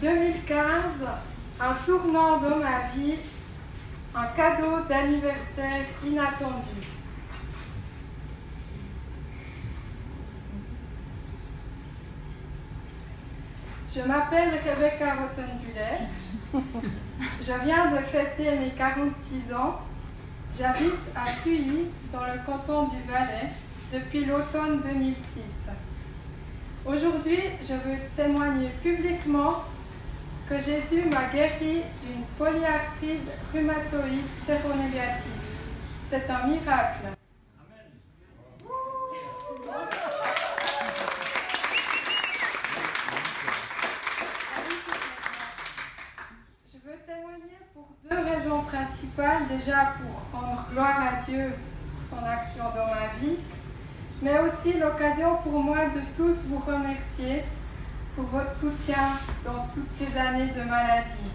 2015, un tournant dans ma vie, un cadeau d'anniversaire inattendu. Je m'appelle Rebecca Rottenbuehler. Je viens de fêter mes 46 ans. J'habite à Fuilly, dans le canton du Valais, depuis l'automne 2006. Aujourd'hui, je veux témoigner publiquement que Jésus m'a guéri d'une polyarthrite rhumatoïde séronégative. C'est un miracle. Je veux témoigner pour deux raisons principales. Déjà pour rendre gloire à Dieu pour son action dans ma vie, mais aussi l'occasion pour moi de tous vous remercier pour votre soutien dans toutes ces années de maladie.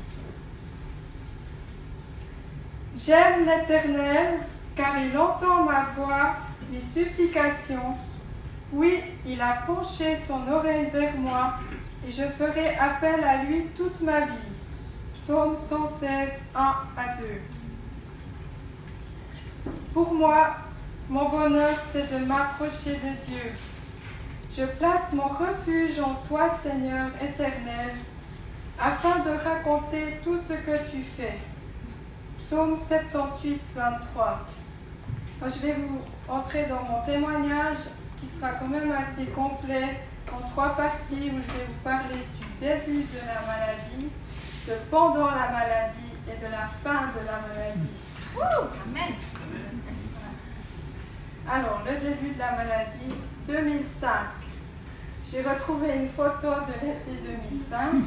J'aime l'Éternel car il entend ma voix, mes supplications. Oui, il a penché son oreille vers moi et je ferai appel à lui toute ma vie. Psaume 116, 1 à 2. Pour moi, mon bonheur, c'est de m'approcher de Dieu. Je place mon refuge en toi, Seigneur éternel, afin de raconter tout ce que tu fais. Psaume 78, 23. Moi, je vais vous entrer dans mon témoignage qui sera quand même assez complet en 3 parties où je vais vous parler du début de la maladie, de pendant la maladie et de la fin de la maladie. Amen. Alors, le début de la maladie, 2005. J'ai retrouvé une photo de l'été 2005.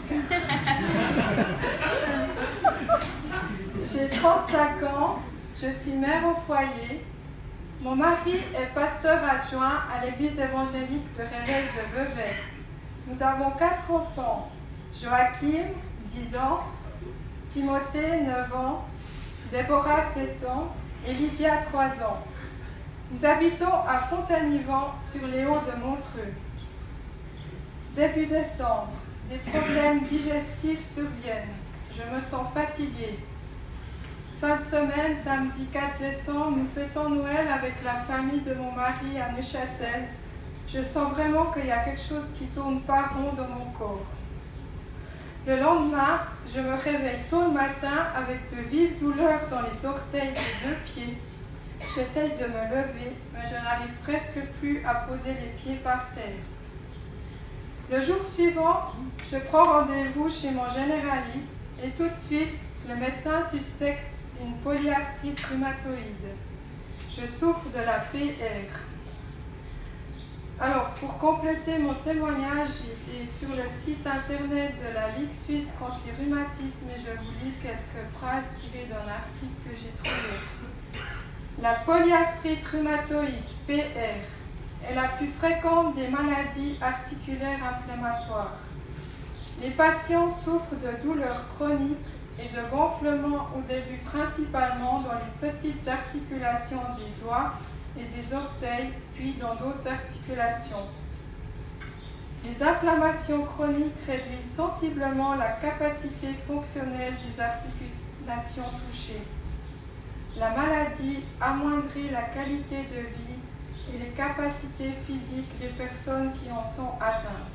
J'ai 35 ans, je suis mère au foyer. Mon mari est pasteur adjoint à l'église évangélique de Réveil de Vevey. Nous avons 4 enfants. Joachim, 10 ans, Timothée, 9 ans, Déborah, 7 ans et Lydia, 3 ans. Nous habitons à Fontaine-Yvan, sur les hauts de Montreux. Début décembre, des problèmes digestifs surviennent. Je me sens fatiguée. Fin de semaine, samedi 4 décembre, nous fêtons Noël avec la famille de mon mari à Neuchâtel. Je sens vraiment qu'il y a quelque chose qui ne tourne pas rond dans mon corps. Le lendemain, je me réveille tôt le matin avec de vives douleurs dans les orteils des 2 pieds. J'essaye de me lever, mais je n'arrive presque plus à poser les pieds par terre. Le jour suivant, je prends rendez-vous chez mon généraliste et tout de suite, le médecin suspecte une polyarthrite rhumatoïde. Je souffre de la PR. Alors, pour compléter mon témoignage, j'étais sur le site internet de la Ligue suisse contre les rhumatismes et je vous lis quelques phrases tirées d'un article que j'ai trouvé. La polyarthrite rhumatoïde, PR, est la plus fréquente des maladies articulaires inflammatoires. Les patients souffrent de douleurs chroniques et de gonflements au début principalement dans les petites articulations des doigts et des orteils, puis dans d'autres articulations. Les inflammations chroniques réduisent sensiblement la capacité fonctionnelle des articulations touchées. La maladie amoindrit la qualité de vie et les capacités physiques des personnes qui en sont atteintes.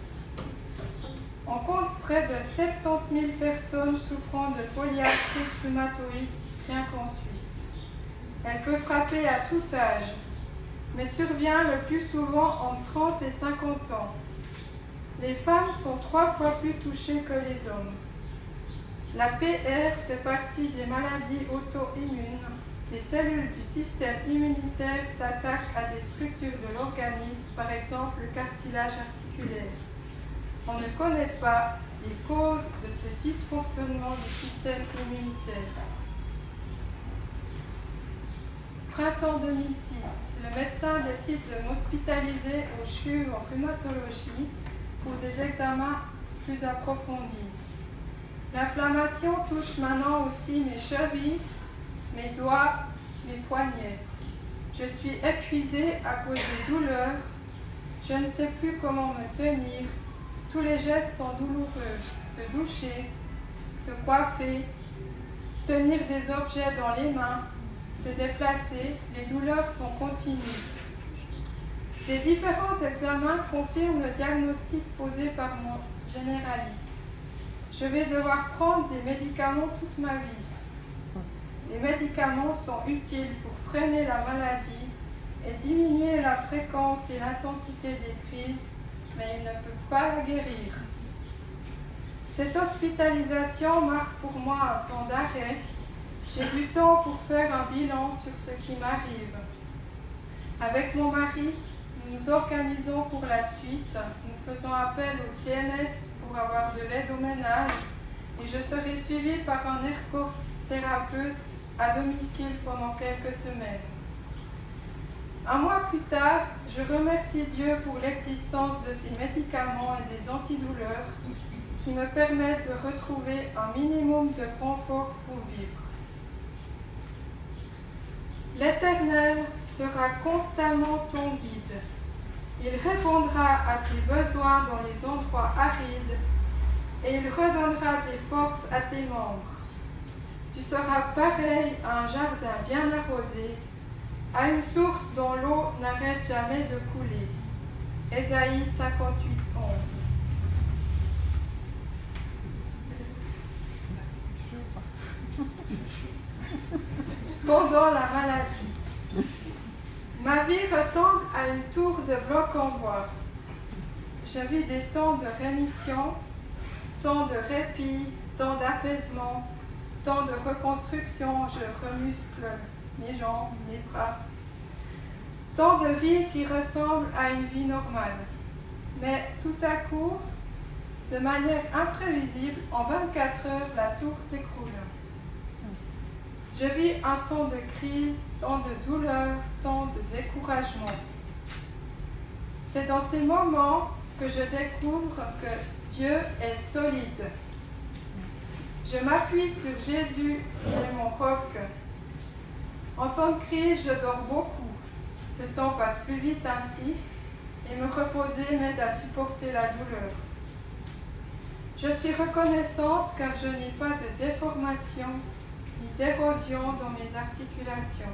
On compte près de 70 000 personnes souffrant de polyarthrite rhumatoïde rien qu'en Suisse. Elle peut frapper à tout âge, mais survient le plus souvent entre 30 et 50 ans. Les femmes sont 3 fois plus touchées que les hommes. La PR fait partie des maladies auto-immunes. Les cellules du système immunitaire s'attaquent à des structures de l'organisme, par exemple le cartilage articulaire. On ne connaît pas les causes de ce dysfonctionnement du système immunitaire. Printemps 2006, le médecin décide de m'hospitaliser au CHU en rhumatologie pour des examens plus approfondis. L'inflammation touche maintenant aussi mes chevilles, mes doigts, mes poignets. Je suis épuisée à cause des douleurs. Je ne sais plus comment me tenir. Tous les gestes sont douloureux. se doucher, se coiffer, tenir des objets dans les mains, se déplacer, les douleurs sont continues. Ces différents examens confirment le diagnostic posé par mon généraliste. Je vais devoir prendre des médicaments toute ma vie. Les médicaments sont utiles pour freiner la maladie et diminuer la fréquence et l'intensité des crises, mais ils ne peuvent pas la guérir. Cette hospitalisation marque pour moi un temps d'arrêt. J'ai du temps pour faire un bilan sur ce qui m'arrive. Avec mon mari, nous nous organisons pour la suite. Nous faisons appel au CNS pour avoir de l'aide au ménage et je serai suivie par un ergothérapeute à domicile pendant quelques semaines. Un mois plus tard, je remercie Dieu pour l'existence de ces médicaments et des antidouleurs qui me permettent de retrouver un minimum de confort pour vivre. L'Éternel sera constamment ton guide. Il répondra à tes besoins dans les endroits arides et il redonnera des forces à tes membres. Tu seras pareil à un jardin bien arrosé, à une source dont l'eau n'arrête jamais de couler. Ésaïe 58, 11. Pendant la maladie, ma vie ressemble à une tour de blocs en bois. Je vis des temps de rémission, temps de répit, temps d'apaisement, temps de reconstruction, je remuscle mes jambes, mes bras. Temps de vie qui ressemble à une vie normale. Mais tout à coup, de manière imprévisible, en 24 heures, la tour s'écroule. Je vis un temps de crise, temps de douleur, temps de découragement. C'est dans ces moments que je découvre que Dieu est solide. Je m'appuie sur Jésus, qui est mon roc. En temps de crise, je dors beaucoup. Le temps passe plus vite ainsi, et me reposer m'aide à supporter la douleur. Je suis reconnaissante car je n'ai pas de déformation ni d'érosion dans mes articulations.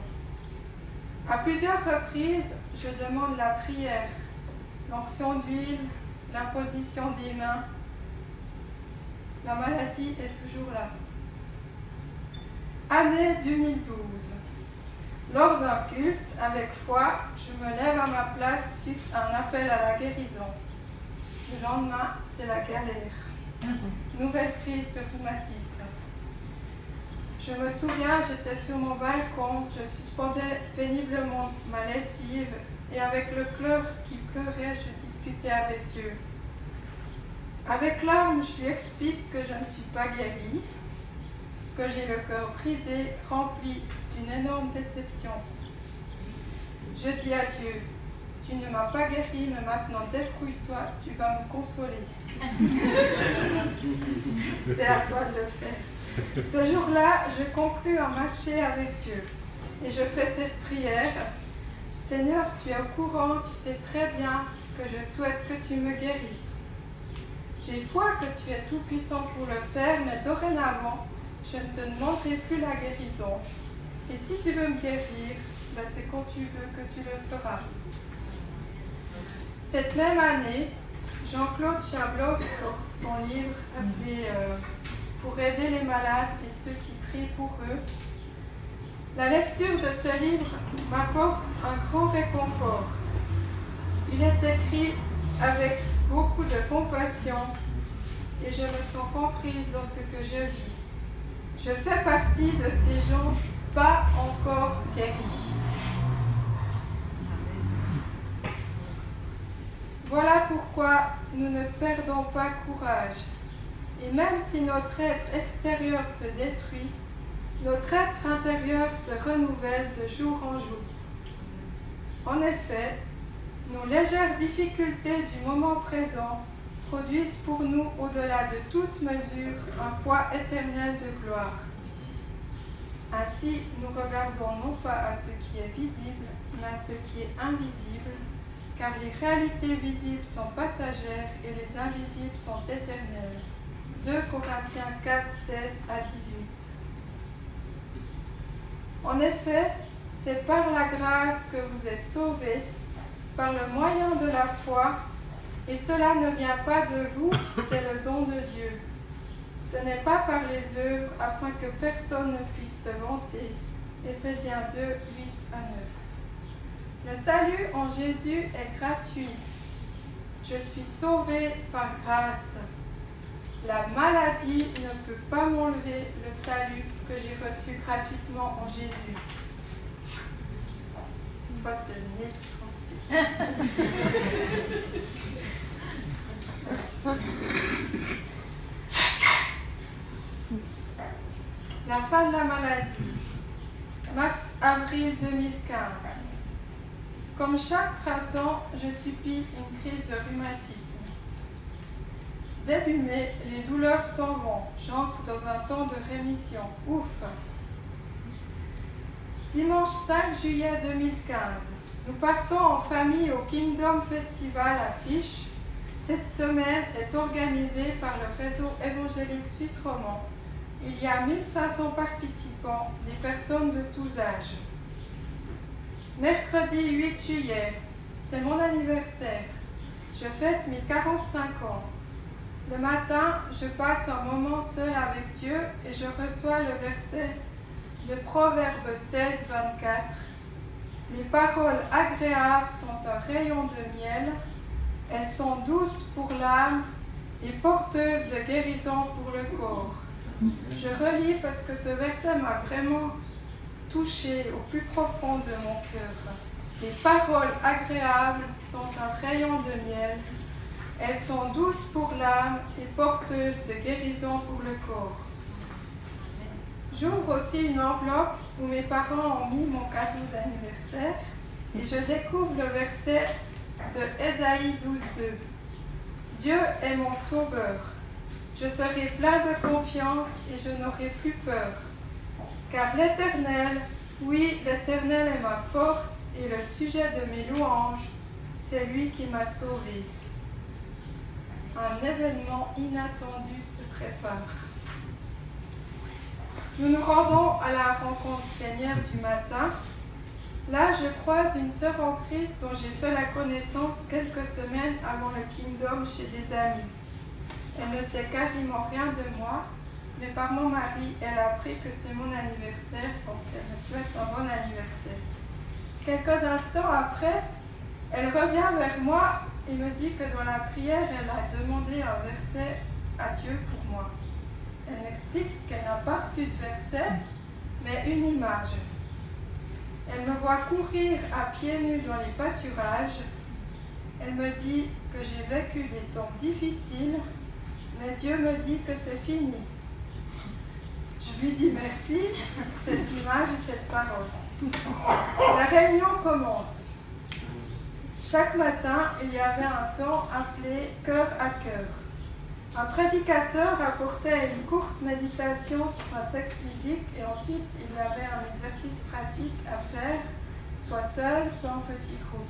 À plusieurs reprises, je demande la prière, l'onction d'huile, l'imposition des mains. La maladie est toujours là. Année 2012. Lors d'un culte, avec foi, je me lève à ma place suite à un appel à la guérison. Le lendemain, c'est la galère. Nouvelle crise de rhumatisme. Je me souviens, j'étais sur mon balcon, je suspendais péniblement ma lessive et avec le cœur qui pleurait, je discutais avec Dieu. Avec larmes, je lui explique que je ne suis pas guérie, que j'ai le cœur brisé, rempli d'une énorme déception. Je dis à Dieu, tu ne m'as pas guéri, mais maintenant débrouille-toi, tu vas me consoler. C'est à toi de le faire. Ce jour-là, je conclus un marché avec Dieu et je fais cette prière. Seigneur, tu es au courant, tu sais très bien que je souhaite que tu me guérisses. J'ai foi que tu es tout puissant pour le faire, mais dorénavant, je ne te demanderai plus la guérison. Et si tu veux me guérir, ben c'est quand tu veux que tu le feras. Cette même année, Jean-Claude Chablos sort son livre appelé Pour aider les malades et ceux qui prient pour eux. La lecture de ce livre m'apporte un grand réconfort. Il est écrit avec beaucoup de compassion et je me sens comprise dans ce que je vis. Je fais partie de ces gens pas encore guéris. Voilà pourquoi nous ne perdons pas courage. Et même si notre être extérieur se détruit, notre être intérieur se renouvelle de jour en jour. En effet, nos légères difficultés du moment présent produisent pour nous, au-delà de toute mesure, un poids éternel de gloire. Ainsi, nous regardons non pas à ce qui est visible, mais à ce qui est invisible, car les réalités visibles sont passagères et les invisibles sont éternelles. 2 Corinthiens 4, 16 à 18. En effet, c'est par la grâce que vous êtes sauvés, par le moyen de la foi, et cela ne vient pas de vous, c'est le don de Dieu. Ce n'est pas par les œuvres, afin que personne ne puisse se vanter. Éphésiens 2, 8 à 9. Le salut en Jésus est gratuit. Je suis sauvé par grâce. La maladie ne peut pas m'enlever le salut que j'ai reçu gratuitement en Jésus. Cette fois, c'est le nez qui La fin de la maladie. Mars-avril 2015. Comme chaque printemps, je subis une crise de rhumatisme. Début mai, les douleurs s'en vont. J'entre dans un temps de rémission. Ouf! Dimanche 5 juillet 2015. Nous partons en famille au Kingdom Festival à Fiche. Cette semaine est organisée par le réseau évangélique suisse romand. Il y a 1500 participants, des personnes de tous âges. Mercredi 8 juillet, c'est mon anniversaire. Je fête mes 45 ans. Le matin, je passe un moment seul avec Dieu et je reçois le verset de Proverbe 16, 24. Les paroles agréables sont un rayon de miel, elles sont douces pour l'âme et porteuses de guérison pour le corps. Je relis parce que ce verset m'a vraiment touché au plus profond de mon cœur. Les paroles agréables sont un rayon de miel, elles sont douces pour l'âme et porteuses de guérison pour le corps. J'ouvre aussi une enveloppe où mes parents ont mis mon cadeau d'anniversaire et je découvre le verset de Ésaïe 12, 2. Dieu est mon sauveur. Je serai plein de confiance et je n'aurai plus peur. Car l'Éternel, oui, l'Éternel est ma force et le sujet de mes louanges, c'est lui qui m'a sauvé. Un événement inattendu se prépare. Nous nous rendons à la rencontre plénière du matin. Là, je croise une sœur en Christ dont j'ai fait la connaissance quelques semaines avant le Kingdom chez des amis. Elle ne sait quasiment rien de moi, mais par mon mari, elle a appris que c'est mon anniversaire, donc elle me souhaite un bon anniversaire. Quelques instants après, elle revient vers moi et me dit que dans la prière, elle a demandé un verset à Dieu pour moi. Elle m'explique qu'elle n'a pas reçu de verset, mais une image. Elle me voit courir à pieds nus dans les pâturages. Elle me dit que j'ai vécu des temps difficiles, mais Dieu me dit que c'est fini. Je lui dis merci pour cette image et cette parole. La réunion commence. Chaque matin, il y avait un temps appelé cœur à cœur. Un prédicateur apportait une courte méditation sur un texte biblique et ensuite il y avait un exercice pratique à faire, soit seul, soit en petit groupe.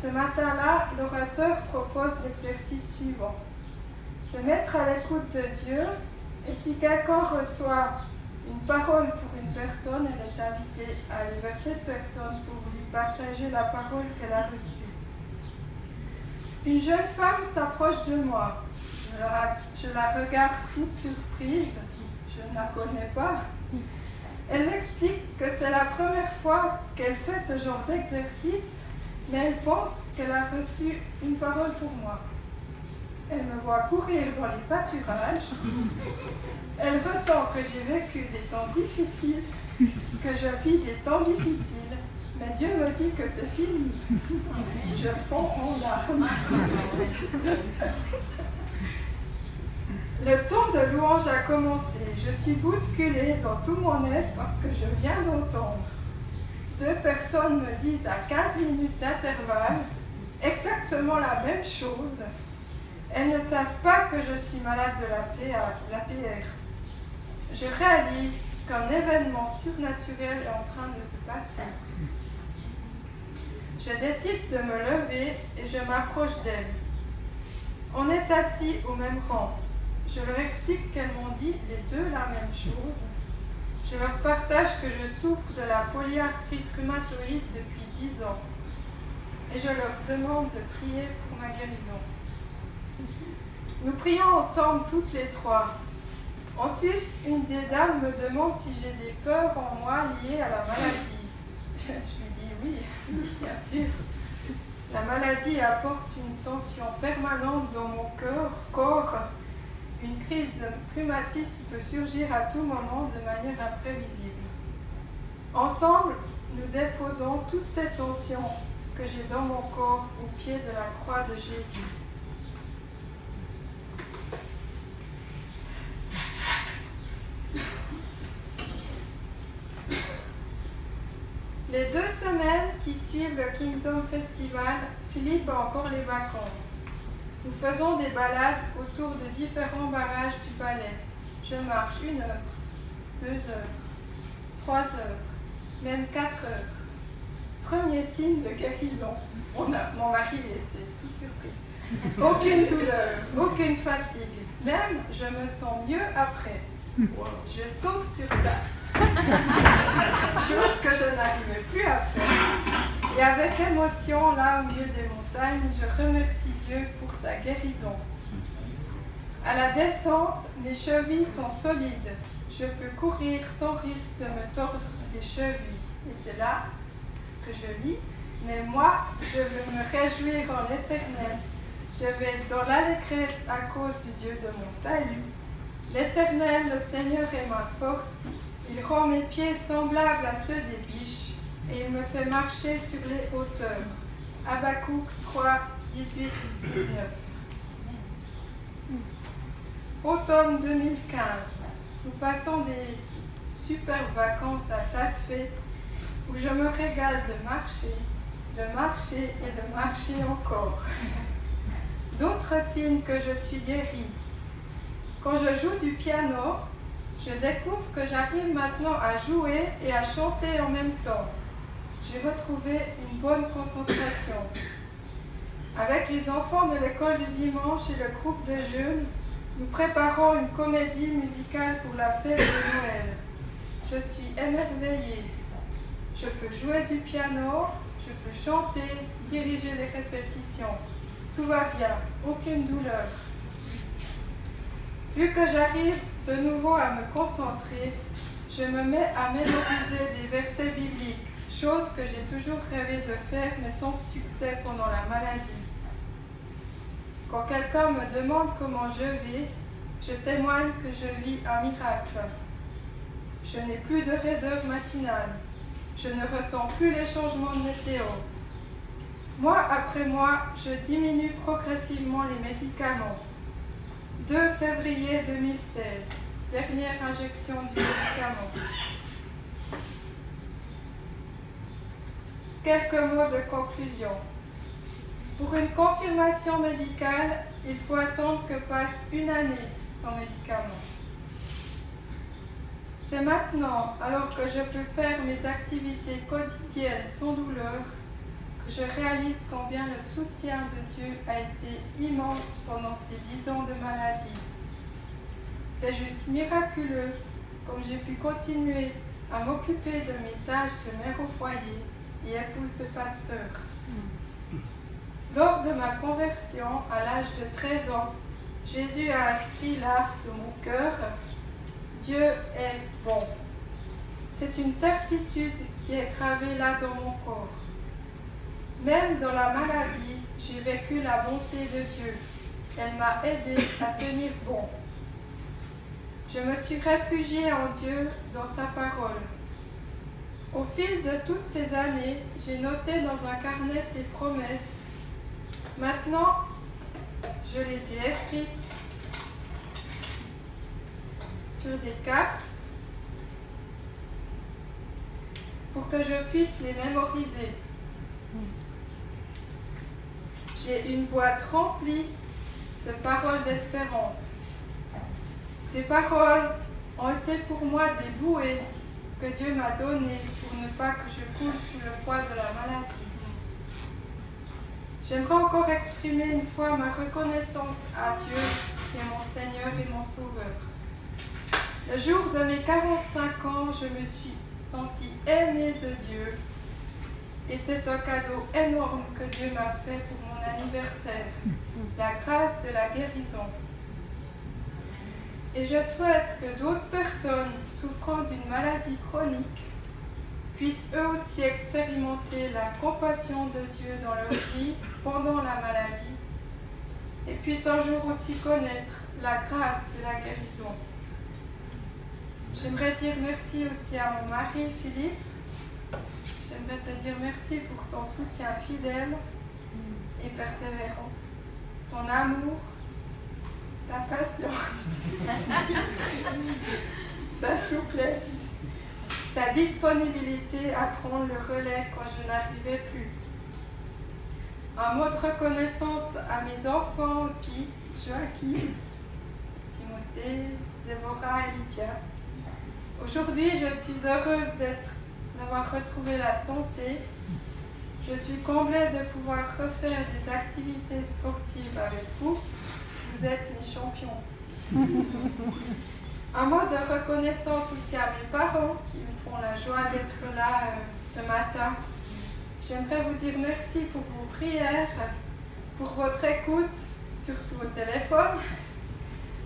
Ce matin-là, l'orateur propose l'exercice suivant. Se mettre à l'écoute de Dieu, et si quelqu'un reçoit une parole pour une personne, elle est invitée à aller vers cette personne pour lui partager la parole qu'elle a reçue. Une jeune femme s'approche de moi. Je la regarde toute surprise, je ne la connais pas. Elle m'explique que c'est la première fois qu'elle fait ce genre d'exercice, mais elle pense qu'elle a reçu une parole pour moi. Elle me voit courir dans les pâturages. Elle ressent que j'ai vécu des temps difficiles, que je vis des temps difficiles, mais Dieu me dit que c'est fini. Je fonds en larmes. Le temps de louange a commencé. Je suis bousculée dans tout mon être parce que je viens d'entendre. 2 personnes me disent à 15 minutes d'intervalle exactement la même chose. Elles ne savent pas que je suis malade de la PR. Je réalise qu'un événement surnaturel est en train de se passer. Je décide de me lever et je m'approche d'elle. On est assis au même rang. Je leur explique qu'elles m'ont dit les deux la même chose. Je leur partage que je souffre de la polyarthrite rhumatoïde depuis 10 ans. Et je leur demande de prier pour ma guérison. Nous prions ensemble toutes les trois. Ensuite, une des dames me demande si j'ai des peurs en moi liées à la maladie. Je lui dis oui, bien sûr. La maladie apporte une tension permanente dans mon corps. Une crise de rhumatisme peut surgir à tout moment de manière imprévisible. Ensemble, nous déposons toute cette tension que j'ai dans mon corps au pied de la croix de Jésus. Les 2 semaines qui suivent le Kingdom Festival, Philippe a encore les vacances. Nous faisons des balades autour de différents barrages du Valais. Je marche 1 heure, 2 heures, 3 heures, même 4 heures. Premier signe de guérison. Mon mari était tout surpris. Aucune douleur, aucune fatigue. Même, je me sens mieux après. Je saute sur place. Chose que je n'arrivais plus à faire. Et avec émotion, là au milieu des montagnes, je remercie Dieu pour sa guérison. À la descente, mes chevilles sont solides. Je peux courir sans risque de me tordre les chevilles. Et c'est là que je lis. Mais moi, je veux me réjouir en l'Éternel. Je vais être dans l'allégresse à cause du Dieu de mon salut. L'Éternel, le Seigneur, est ma force. Il rend mes pieds semblables à ceux des biches et il me fait marcher sur les hauteurs. Habakkuk 3, 18, 19. Automne 2015. Nous passons des super vacances à Saas-Fee où je me régale de marcher et de marcher encore. D'autres signes que je suis guérie. Quand je joue du piano, je découvre que j'arrive maintenant à jouer et à chanter en même temps. J'ai retrouvé une bonne concentration. Avec les enfants de l'école du dimanche et le groupe de jeunes, nous préparons une comédie musicale pour la fête de Noël. Je suis émerveillée. Je peux jouer du piano, je peux chanter, diriger les répétitions. Tout va bien, aucune douleur. Vu que j'arrive de nouveau à me concentrer, je me mets à mémoriser des versets bibliques, chose que j'ai toujours rêvé de faire mais sans succès pendant la maladie. Quand quelqu'un me demande comment je vais, je témoigne que je vis un miracle. Je n'ai plus de raideur matinale. Je ne ressens plus les changements de météo. Mois après mois, je diminue progressivement les médicaments. 2 février 2016, dernière injection du médicament. Quelques mots de conclusion. Pour une confirmation médicale, il faut attendre que passe 1 année sans médicament. C'est maintenant, alors que je peux faire mes activités quotidiennes sans douleur, que je réalise combien le soutien de Dieu a été immense pendant ces 10 ans de maladie. C'est juste miraculeux, comme j'ai pu continuer à m'occuper de mes tâches de mère au foyer et épouse de pasteur. Lors de ma conversion, à l'âge de 13 ans, Jésus a inscrit là, de mon cœur, Dieu est bon. C'est une certitude qui est gravée là dans mon corps. Même dans la maladie, j'ai vécu la bonté de Dieu. Elle m'a aidé à tenir bon. Je me suis réfugiée en Dieu dans sa parole. Au fil de toutes ces années, j'ai noté dans un carnet ses promesses. Maintenant, je les ai écrites sur des cartes pour que je puisse les mémoriser. J'ai une boîte remplie de paroles d'espérance. Ces paroles ont été pour moi des bouées que Dieu m'a données pour ne pas que je coule sous le poids de la maladie. J'aimerais encore exprimer une fois ma reconnaissance à Dieu qui est mon Seigneur et mon Sauveur. Le jour de mes 45 ans, je me suis sentie aimée de Dieu. Et c'est un cadeau énorme que Dieu m'a fait pour mon anniversaire, la grâce de la guérison. Et je souhaite que d'autres personnes souffrant d'une maladie chronique puissent eux aussi expérimenter la compassion de Dieu dans leur vie pendant la maladie et puissent un jour aussi connaître la grâce de la guérison. J'aimerais dire merci aussi à mon mari Philippe. J'aimerais te dire merci pour ton soutien fidèle et persévérant, ton amour, ta patience, ta souplesse, ta disponibilité à prendre le relais quand je n'arrivais plus. Un mot de reconnaissance à mes enfants aussi, Joachim, Timothée, Déborah et Lydia. Aujourd'hui, je suis heureuse d'avoir retrouvé la santé. Je suis comblée de pouvoir refaire des activités sportives avec vous. Vous êtes mes champions. Un mot de reconnaissance aussi à mes parents qui me font la joie d'être là ce matin. J'aimerais vous dire merci pour vos prières, pour votre écoute, surtout au téléphone,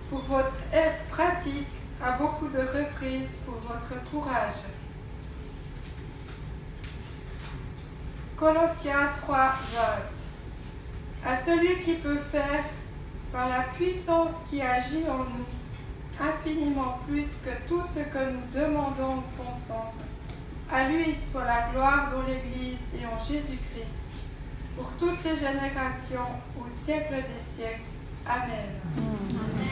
pour votre aide pratique à beaucoup de reprises, pour votre courage. Colossiens 3, 20. À celui qui peut faire, par la puissance qui agit en nous, infiniment plus que tout ce que nous demandons ou pensons. À lui soit la gloire dans l'Église et en Jésus-Christ, pour toutes les générations, au siècle des siècles. Amen. Amen.